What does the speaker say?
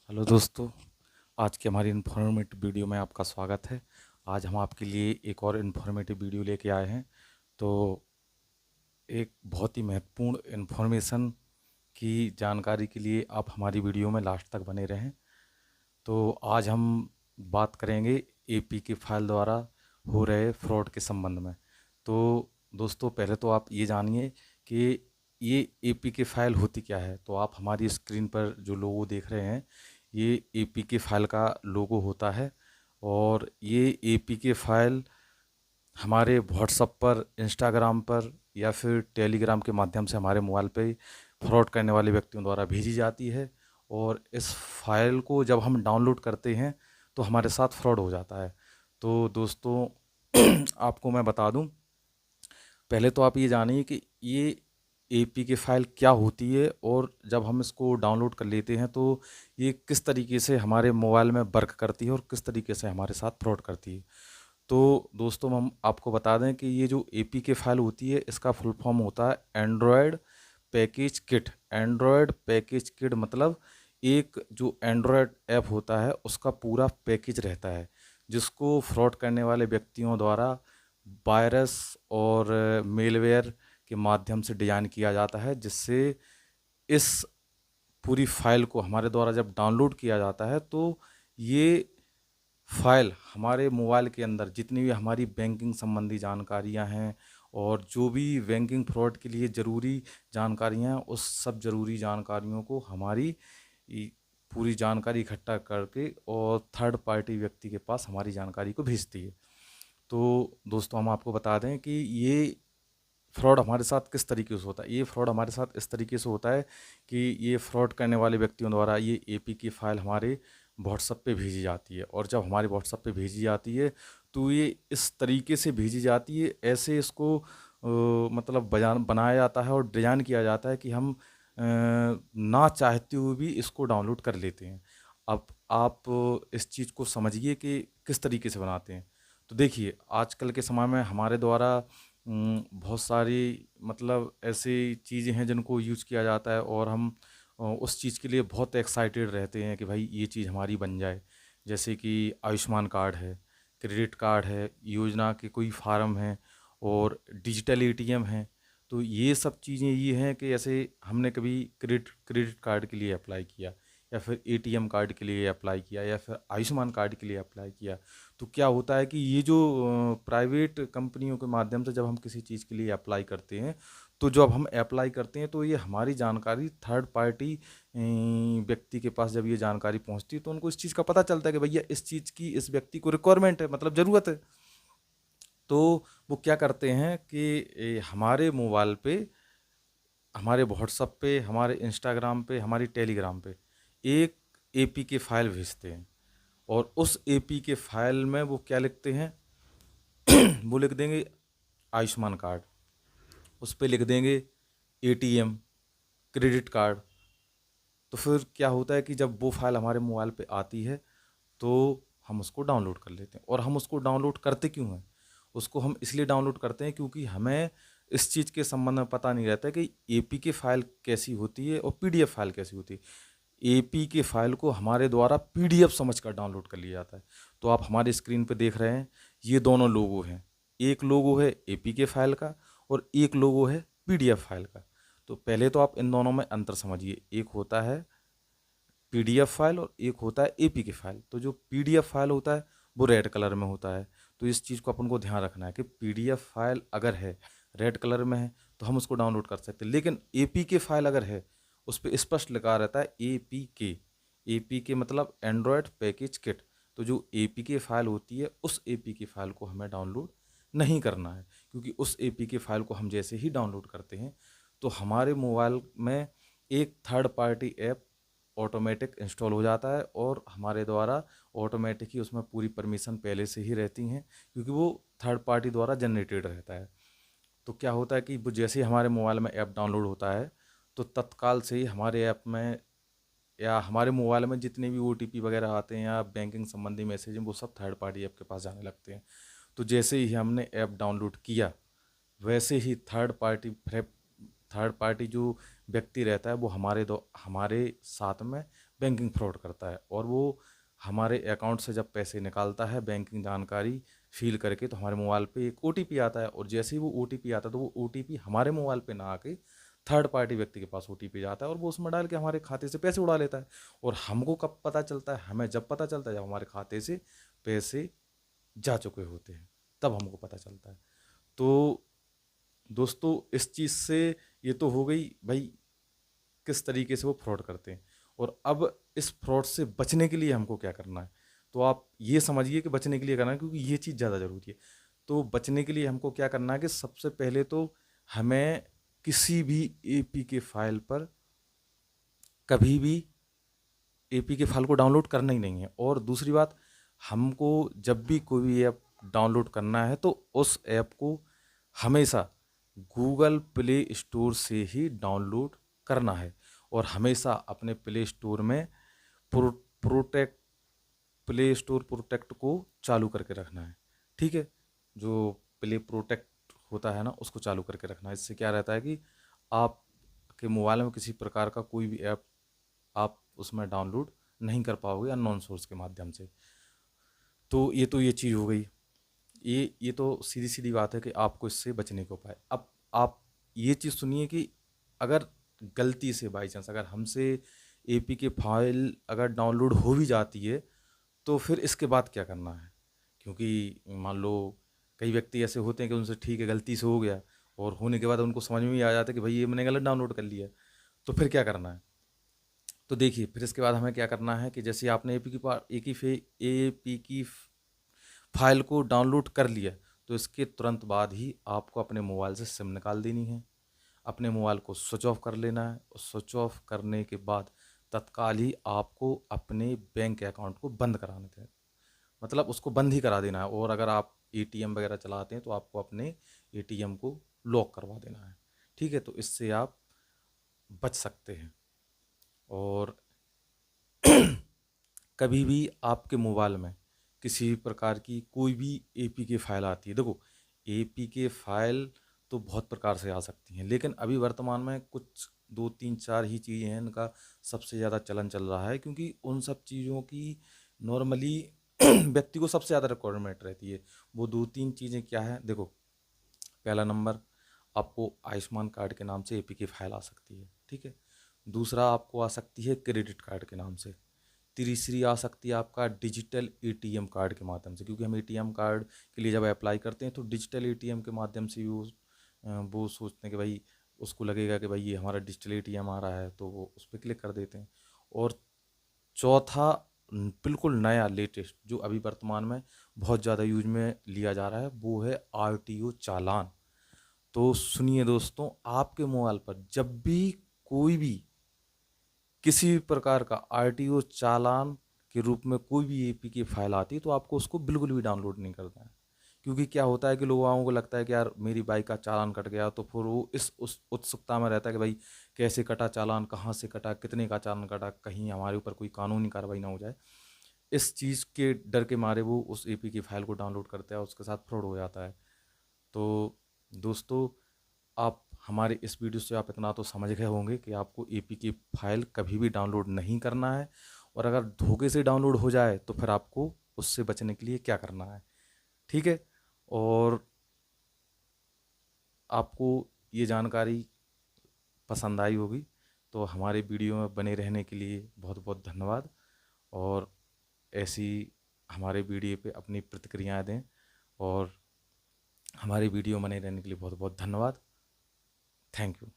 Hello दोस्तों। आज की हमारी इन्फॉर्मेटिव वीडियो में आपका स्वागत है। आज हम आपके लिए एक और इन्फॉर्मेटिव वीडियो लेके आए हैं। तो एक बहुत ही महत्वपूर्ण इन्फॉर्मेशन की जानकारी के लिए आप हमारी वीडियो में लास्ट तक बने रहें। तो आज हम बात करेंगे एपी के फाइल द्वारा हो रहे फ्रॉड के संबंध में। तो दोस्तों, पहले तो आप ये जानिए कि ये एपी के फाइल होती क्या है। तो आप हमारी स्क्रीन पर जो लोगो देख रहे हैं, ये एपी के फाइल का लोगो होता है। और ये एपी के फाइल हमारे व्हाट्सएप पर, इंस्टाग्राम पर या फिर टेलीग्राम के माध्यम से हमारे मोबाइल पे फ्रॉड करने वाले व्यक्तियों द्वारा भेजी जाती है। और इस फाइल को जब हम डाउनलोड करते हैं तो हमारे साथ फ्रॉड हो जाता है। तो दोस्तों, आपको मैं बता दूं, पहले तो आप ये जानिए कि ये एपी के फाइल क्या होती है और जब हम इसको डाउनलोड कर लेते हैं तो ये किस तरीके से हमारे मोबाइल में वर्क करती है और किस तरीके से हमारे साथ फ्रॉड करती है। तो दोस्तों, हम आपको बता दें कि ये जो एपी के फाइल होती है, इसका फुल फॉर्म होता है Android package kit. Android package kit मतलब एक जो एंड्रॉयड ऐप होता है उसका पूरा पैकेज रहता है, जिसको फ्रॉड करने वाले व्यक्तियों द्वारा वायरस और मेलवेयर के माध्यम से डिजाइन किया जाता है, जिससे इस पूरी फाइल को हमारे द्वारा जब डाउनलोड किया जाता है तो ये फाइल हमारे मोबाइल के अंदर जितनी भी हमारी बैंकिंग संबंधी जानकारियां हैं और जो भी बैंकिंग फ्रॉड के लिए ज़रूरी जानकारियां हैं, उस सब ज़रूरी जानकारियों को हमारी ई- पूरी जानकारी इकट्ठा करके और थर्ड पार्टी व्यक्ति के पास हमारी जानकारी को भेजती है। तो दोस्तों, हम आपको बता दें कि ये फ्रॉड हमारे साथ किस तरीके से होता है। ये फ्रॉड हमारे साथ इस तरीके से होता है कि ये फ्रॉड करने वाले व्यक्तियों द्वारा ये एपी की फ़ाइल हमारे व्हाट्सएप पे भेजी जाती है। और जब हमारे व्हाट्सएप पे भेजी जाती है तो ये इस तरीके से भेजी जाती है, ऐसे इसको मतलब बनाया जाता है और डिज़ाइन किया जाता है कि हम ना चाहते हुए भी इसको डाउनलोड कर लेते हैं। अब आप इस चीज़ को समझिए कि किस तरीके से बनाते हैं। तो देखिए, आजकल के समय में हमारे द्वारा बहुत सारी मतलब ऐसी चीज़ें हैं जिनको यूज़ किया जाता है और हम उस चीज़ के लिए बहुत एक्साइटेड रहते हैं कि भाई ये चीज़ हमारी बन जाए। जैसे कि आयुष्मान कार्ड है, क्रेडिट कार्ड है, योजना के कोई फार्म हैं और डिजिटल एटीएम है। तो ये सब चीज़ें ये हैं कि ऐसे हमने कभी क्रेडिट क्रेडिट कार्ड के लिए अप्लाई किया या फिर एटीएम कार्ड के लिए अप्लाई किया या फिर आयुष्मान कार्ड के लिए अप्लाई किया। तो क्या होता है कि ये जो प्राइवेट कंपनियों के माध्यम से जब हम किसी चीज़ के लिए अप्लाई करते हैं, तो जब हम अप्लाई करते हैं तो ये हमारी जानकारी थर्ड पार्टी व्यक्ति के पास जब ये जानकारी पहुंचती है तो उनको इस चीज़ का पता चलता है कि भैया इस चीज़ की इस व्यक्ति को रिक्वायरमेंट है, मतलब ज़रूरत है। तो वो क्या करते हैं कि हमारे मोबाइल पे, हमारे व्हाट्सएप पे, हमारे इंस्टाग्राम पे, हमारी टेलीग्राम पे एक एपी के फाइल भेजते हैं। और उस एपी के फाइल में वो क्या लिखते हैं, वो लिख देंगे आयुष्मान कार्ड, उस पे लिख देंगे एटीएम, क्रेडिट कार्ड। तो फिर क्या होता है कि जब वो फाइल हमारे मोबाइल पे आती है तो हम उसको डाउनलोड कर लेते हैं। और हम उसको डाउनलोड करते क्यों हैं? उसको हम इसलिए डाउनलोड करते हैं क्योंकि हमें इस चीज़ के संबंध में पता नहीं रहता कि एपी की फ़ाइल कैसी होती है और पीडीएफ फाइल कैसी होती है। एपी के फाइल को हमारे द्वारा पीडीएफ समझकर डाउनलोड कर लिया जाता है। तो आप हमारे स्क्रीन पे देख रहे हैं, ये दोनों लोगो हैं। एक लोगो है एपी के फाइल का और एक लोगो है पीडीएफ फाइल का। तो पहले तो आप इन दोनों में अंतर समझिए। एक होता है पीडीएफ फाइल और एक होता है एपी की फाइल। तो जो पीडीएफ फाइल होता है वो रेड कलर में होता है। तो इस चीज़ को अपन को ध्यान रखना है कि पीडीएफ फाइल अगर है, रेड कलर में है, तो हम उसको डाउनलोड कर सकते हैं। लेकिन एपी के फाइल अगर है, उस पर स्पष्ट लिखा रहता है एपी के। एपी के मतलब एंड्रॉयड पैकेज किट। तो जो एपी की फाइल होती है, उस एपी की फाइल को हमें डाउनलोड नहीं करना है, क्योंकि उस एपी की फाइल को हम जैसे ही डाउनलोड करते हैं तो हमारे मोबाइल में एक third party app automatic install हो जाता है और हमारे द्वारा ऑटोमेटिक ही उसमें पूरी परमिशन पहले से ही रहती हैं, क्योंकि वो थर्ड पार्टी द्वारा जनरेटेड रहता है। तो क्या होता है कि वो जैसे ही हमारे मोबाइल में ऐप डाउनलोड होता है तो तत्काल से ही हमारे ऐप में या हमारे मोबाइल में जितने भी ओटीपी वगैरह आते हैं या बैंकिंग संबंधी मैसेज हैं, वो सब थर्ड पार्टी ऐप के पास जाने लगते हैं। तो जैसे ही हमने ऐप डाउनलोड किया, वैसे ही थर्ड पार्टी जो व्यक्ति रहता है वो हमारे साथ में बैंकिंग फ्रॉड करता है, और वो हमारे अकाउंट से जब पैसे निकालता है बैंकिंग जानकारी फिल करके, तो हमारे मोबाइल पे एक ओटीपी आता है, और जैसे ही वो ओटीपी आता है तो वो ओटीपी हमारे मोबाइल पे ना आके थर्ड पार्टी व्यक्ति के पास ओटीपी जाता है, और वो उसमें डाल के हमारे खाते से पैसे उड़ा लेता है। और हमको कब पता चलता है? हमें जब पता चलता है जब हमारे खाते से पैसे जा चुके होते हैं, तब हमको पता चलता है। तो दोस्तों, इस चीज़ से ये तो हो गई भाई किस तरीके से वो फ्रॉड करते हैं। और अब इस फ्रॉड से बचने के लिए हमको क्या करना है, तो आप ये समझिए कि बचने के लिए करना है, क्योंकि ये चीज़ ज़्यादा ज़रूरी है। तो बचने के लिए हमको क्या करना है कि सबसे पहले तो हमें किसी भी एपीके फाइल पर कभी भी एपीके फाइल को डाउनलोड करना ही नहीं है। और दूसरी बात, हमको जब भी कोई भी ऐप डाउनलोड करना है तो उस ऐप को हमेशा गूगल प्ले स्टोर से ही डाउनलोड करना है, और हमेशा अपने प्ले स्टोर में प्रोटेक्ट प्ले स्टोर प्रोटेक्ट को चालू करके रखना है। ठीक है, जो प्ले प्रोटेक्ट होता है ना, उसको चालू करके रखना है। इससे क्या रहता है कि आपके मोबाइल में किसी प्रकार का कोई भी ऐप आप उसमें डाउनलोड नहीं कर पाओगे अननोन सोर्स के माध्यम से। तो ये चीज़ हो गई। ये तो सीधी सीधी बात है कि आपको इससे बचने के उपाय। अब आप ये चीज़ सुनिए कि अगर गलती से बाई चांस अगर हमसे एपीके फाइल अगर डाउनलोड हो भी जाती है, तो फिर इसके बाद क्या करना है? क्योंकि मान लो कई व्यक्ति ऐसे होते हैं कि उनसे ठीक है गलती से हो गया, और होने के बाद उनको समझ में ही आ जाता है कि भाई ये मैंने गलत डाउनलोड कर लिया, तो फिर क्या करना है? तो देखिए, फिर इसके बाद हमें क्या करना है कि जैसे आपने एपी की फाइल को डाउनलोड कर लिया, तो इसके तुरंत बाद ही आपको अपने मोबाइल से सिम निकाल देनी है, अपने मोबाइल को स्विच ऑफ कर लेना है, और स्विच ऑफ करने के बाद तत्काल ही आपको अपने बैंक अकाउंट को बंद कराने थे, मतलब उसको बंद ही करा देना है। और अगर आप एटीएम वगैरह चलाते हैं तो आपको अपने एटीएम को लॉक करवा देना है। ठीक है, तो इससे आप बच सकते हैं। और कभी भी आपके मोबाइल में किसी भी प्रकार की कोई भी एपीके फाइल आती है, देखो एपीके फाइल तो बहुत प्रकार से आ सकती हैं, लेकिन अभी वर्तमान में कुछ दो तीन चार ही चीज़ें हैं इनका सबसे ज़्यादा चलन चल रहा है, क्योंकि उन सब चीज़ों की नॉर्मली व्यक्ति को सबसे ज़्यादा रिक्वायरमेंट रहती है। वो दो तीन चीज़ें क्या है, देखो पहला नंबर, आपको आयुष्मान कार्ड के नाम से एपीके फाइल आ सकती है। ठीक है, दूसरा आपको आ सकती है क्रेडिट कार्ड के नाम से, तीसरी आ सकती है आपका डिजिटल एटीएम कार्ड के माध्यम से, क्योंकि हम एटीएम कार्ड के लिए जब अप्लाई करते हैं तो डिजिटल एटीएम के माध्यम से वो सोचते हैं कि भाई उसको लगेगा कि भाई ये हमारा डिजिटल एटीएम आ रहा है, तो वो उस पर क्लिक कर देते हैं। और चौथा बिल्कुल नया लेटेस्ट जो अभी वर्तमान में बहुत ज़्यादा यूज में लिया जा रहा है, वो है आरटीओ चालान। तो सुनिए दोस्तों, आपके मोबाइल पर जब भी कोई भी किसी भी प्रकार का आरटीओ चालान के रूप में कोई भी एपीके फाइल आती है, तो आपको उसको बिल्कुल भी डाउनलोड नहीं करना है। क्योंकि क्या होता है कि लोगों को लगता है कि यार मेरी बाइक का चालान कट गया, तो फिर वो इस उस उत्सुकता में रहता है कि भाई कैसे कटा चालान, कहाँ से कटा, कितने का चालान कटा, कहीं हमारे ऊपर कोई कानूनी कार्रवाई ना हो जाए। इस चीज़ के डर के मारे वो उस एपीके फाइल को डाउनलोड करता है, उसके साथ फ्रॉड हो जाता है। तो दोस्तों, आप हमारे इस वीडियो से आप इतना तो समझ गए होंगे कि आपको एपीके फाइल कभी भी डाउनलोड नहीं करना है, और अगर धोखे से डाउनलोड हो जाए तो फिर आपको उससे बचने के लिए क्या करना है। ठीक है, और आपको ये जानकारी पसंद आई होगी, तो हमारे वीडियो में बने रहने के लिए बहुत बहुत धन्यवाद। और ऐसी हमारे वीडियो पे अपनी प्रतिक्रियाएं दें, और हमारे वीडियो बने रहने के लिए बहुत बहुत धन्यवाद। Thank you.